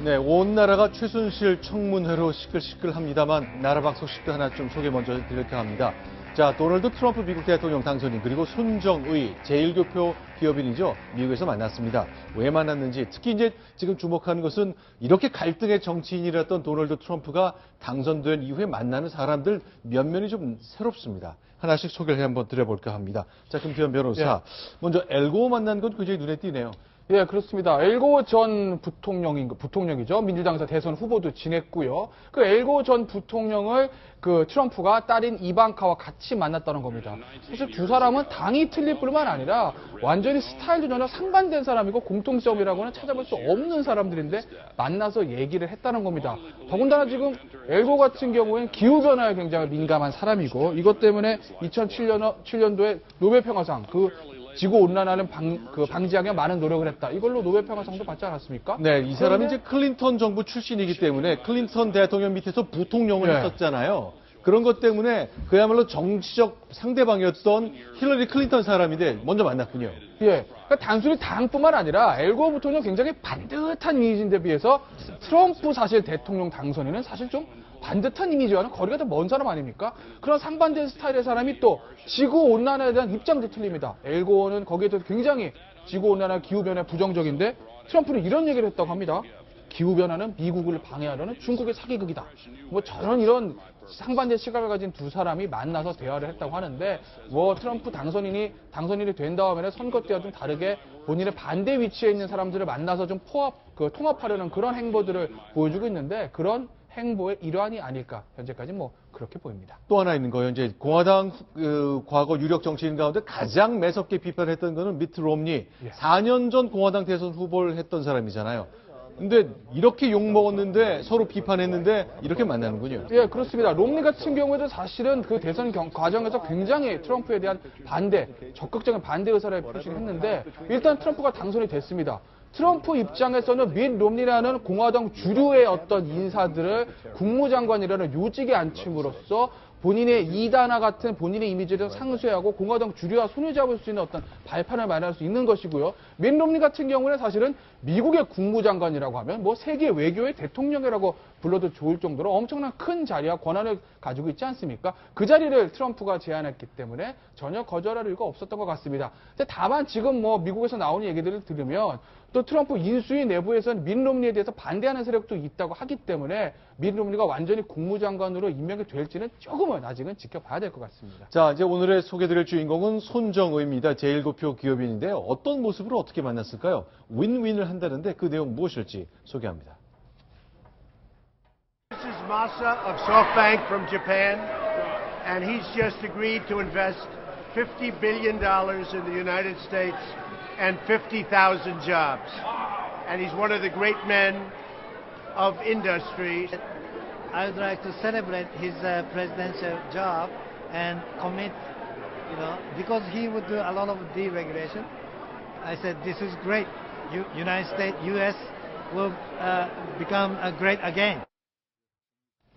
네, 온 나라가 최순실 청문회로 시끌시끌합니다만 나라 밖 소식도 하나 좀 소개 먼저 드릴까 합니다. 자, 도널드 트럼프 미국 대통령 당선인 그리고 손정의 제1교표 기업인이죠. 미국에서 만났습니다. 왜 만났는지 특히 이제 지금 주목하는 것은 이렇게 갈등의 정치인이었던 도널드 트럼프가 당선된 이후에 만나는 사람들 면면이 좀 새롭습니다. 하나씩 소개를 한번 드려볼까 합니다. 자, 김태현 변호사. 먼저 엘고 만난 건 굉장히 눈에 띄네요. 예, 그렇습니다. 엘고 전 부통령이죠. 민주당에서 대선 후보도 지냈고요. 그 엘고 전 부통령을 그 트럼프가 딸인 이방카와 같이 만났다는 겁니다. 사실 두 사람은 당이 틀릴 뿐만 아니라 완전히 스타일도 전혀 상반된 사람이고 공통점이라고는 찾아볼 수 없는 사람들인데 만나서 얘기를 했다는 겁니다. 더군다나 지금 엘고 같은 경우에는 기후변화에 굉장히 민감한 사람이고 이것 때문에 2007년도에 노벨평화상 지구온난화를 방지하기 위한 많은 노력을 했다. 이걸로 노벨평화상도 받지 않았습니까? 네, 이 사람이 이제 클린턴 정부 출신이기 때문에 클린턴 대통령 밑에서 부통령을 했었잖아요. 그런 것 때문에 그야말로 정치적 상대방이었던 힐러리 클린턴 사람인데 먼저 만났군요. 예. 그러니까 단순히 당뿐만 아니라 엘고 부통령 굉장히 반듯한 이미지인데 비해서 트럼프 사실 대통령 당선인은 사실 좀 반듯한 이미지와는 거리가 더 먼 사람 아닙니까? 그런 상반된 스타일의 사람이 또 지구온난화에 대한 입장도 틀립니다. 엘고는 거기에 대해서 굉장히 지구온난화, 기후변화에 부정적인데 트럼프는 이런 얘기를 했다고 합니다. 기후변화는 미국을 방해하려는 중국의 사기극이다. 뭐 저런 이런 상반된 시각을 가진 두 사람이 만나서 대화를 했다고 하는데 뭐 트럼프 당선인이 된 다음에는 선거 때와 좀 다르게 본인의 반대 위치에 있는 사람들을 만나서 좀 통합하려는 그런 행보들을 보여주고 있는데 그런 행보의 일환이 아닐까 현재까지 뭐 그렇게 보입니다. 또 하나 있는 거예요. 이제 공화당 과거 유력 정치인 가운데 가장 매섭게 비판했던 거는 미트 롬니. 4년 전 공화당 대선 후보를 했던 사람이잖아요. 근데 이렇게 욕먹었는데 서로 비판했는데 이렇게 만나는군요. 예, 그렇습니다. 롬니 같은 경우에도 사실은 그 대선 과정에서 굉장히 트럼프에 대한 적극적인 반대 의사를 표시했는데 일단 트럼프가 당선이 됐습니다. 트럼프 입장에서는 밋 롬니라는 공화당 주류의 어떤 인사들을 국무장관이라는 요직에 앉힘으로써 본인의 이단화 같은 본인의 이미지를 상쇄하고 공화당 주류와 손을 잡을 수 있는 어떤 발판을 마련할 수 있는 것이고요. 밋 롬니 같은 경우는 사실은 미국의 국무장관이라고 하면 뭐 세계 외교의 대통령이라고 불러도 좋을 정도로 엄청난 큰 자리와 권한을 가지고 있지 않습니까? 그 자리를 트럼프가 제안했기 때문에 전혀 거절할 이유가 없었던 것 같습니다. 근데 다만 지금 뭐 미국에서 나오는 얘기들을 들으면 또 트럼프 인수위 내부에서는 밋 롬니에 대해서 반대하는 세력도 있다고 하기 때문에 밋 롬니가 완전히 국무장관으로 임명이 될지는 조금은 아직은 지켜봐야 될 것 같습니다. 자, 이제 오늘의 소개드릴 주인공은 손정의입니다. 제1교표 기업인인데요. 어떤 모습으로 어떻게 만났을까요? 윈윈을 한다는데 그 내용 무엇일지 소개합니다. This is Masa of SoftBank from Japan, and he's just agreed to invest $50 billion in the United States and 50,000 jobs. And he's one of the great men of industry. I would like to celebrate his presidential job and commit, because he would do a lot of deregulation. I said, this is great. United States, U.S. will become great again.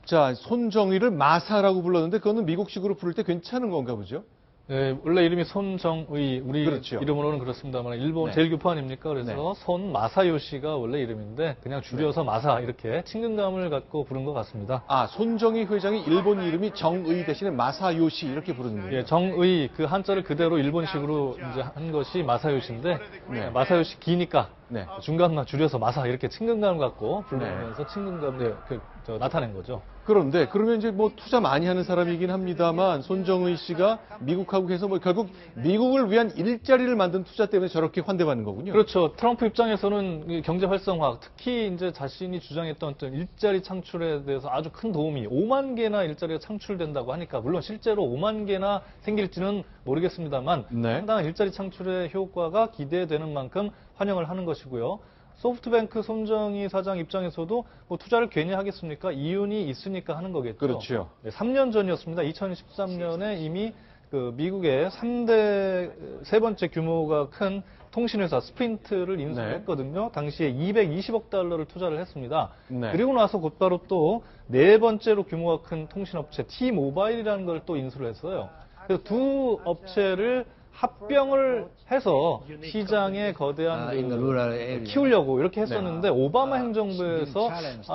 자, 손정의를 마사라고 불렀는데 그거는 미국식으로 부를 때 괜찮은 건가 보죠? 네, 원래 이름이 손정의, 우리 그렇죠. 이름으로는 그렇습니다만 일본 제1교포 아닙니까? 그래서 손마사요시가 원래 이름인데 그냥 줄여서 마사 이렇게 친근감을 갖고 부른 것 같습니다. 아, 손정의 회장이 일본 이름이 정의 대신에 마사요시 이렇게 부르는군요. 예, 정의 그 한자를 그대로 일본식으로 이제 한 것이 마사요시인데 마사요시 기니까 중간만 줄여서 마사 이렇게 친근감을 갖고 부르면서 친근감을 나타낸 거죠. 그런데 그러면 이제 뭐 투자 많이 하는 사람이긴 합니다만 손정의 씨가 미국하고 해서 뭐 결국 미국을 위한 일자리를 만든 투자 때문에 저렇게 환대받는 거군요. 그렇죠. 트럼프 입장에서는 경제 활성화, 특히 이제 자신이 주장했던 어떤 일자리 창출에 대해서 아주 큰 도움이 5만 개나 일자리가 창출된다고 하니까 물론 실제로 5만 개나 생길지는 모르겠습니다만 상당한 일자리 창출의 효과가 기대되는 만큼 환영을 하는 것이고요. 소프트뱅크 손정의 사장 입장에서도 뭐 투자를 괜히 하겠습니까? 이윤이 있으니까 하는 거겠죠. 그렇죠. 3년 전이었습니다. 2013년에 이미 그 미국의 세 번째 규모가 큰 통신회사 스프린트를 인수했거든요. 당시에 220억 달러를 투자를 했습니다. 그리고 나서 곧바로 또 네 번째로 규모가 큰 통신업체 T-모바일이라는 걸 또 인수를 했어요. 그래서 두 업체를 합병을 해서 시장의 거대한 in the rural area. 키우려고 이렇게 했었는데 오바마 행정부에서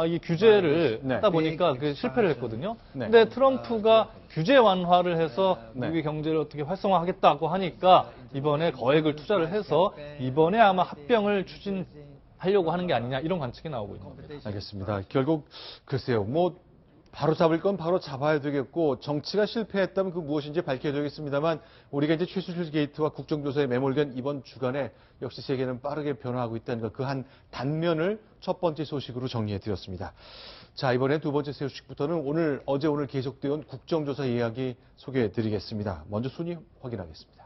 이 규제를 네. 하다 보니까 그 실패를 했거든요. 네. 근데 트럼프가 규제 완화를 해서 네. 미국의 경제를 어떻게 활성화하겠다고 하니까 이번에 거액을 투자를 해서 이번에 아마 합병을 추진하려고 하는 게 아니냐 이런 관측이 나오고 있습니다. 알겠습니다. 결국 글쎄요, 뭐 바로 잡을 건 바로 잡아야 되겠고 정치가 실패했다면 그 무엇인지 밝혀야 되겠습니다만 우리가 이제 최순실 게이트와 국정조사에 매몰된 이번 주간에 역시 세계는 빠르게 변화하고 있다는 것, 그 한 단면을 첫 번째 소식으로 정리해 드렸습니다. 자, 이번에 두 번째 소식부터는 어제 오늘 계속되어 온 국정조사 이야기 소개해 드리겠습니다. 먼저 순위 확인하겠습니다.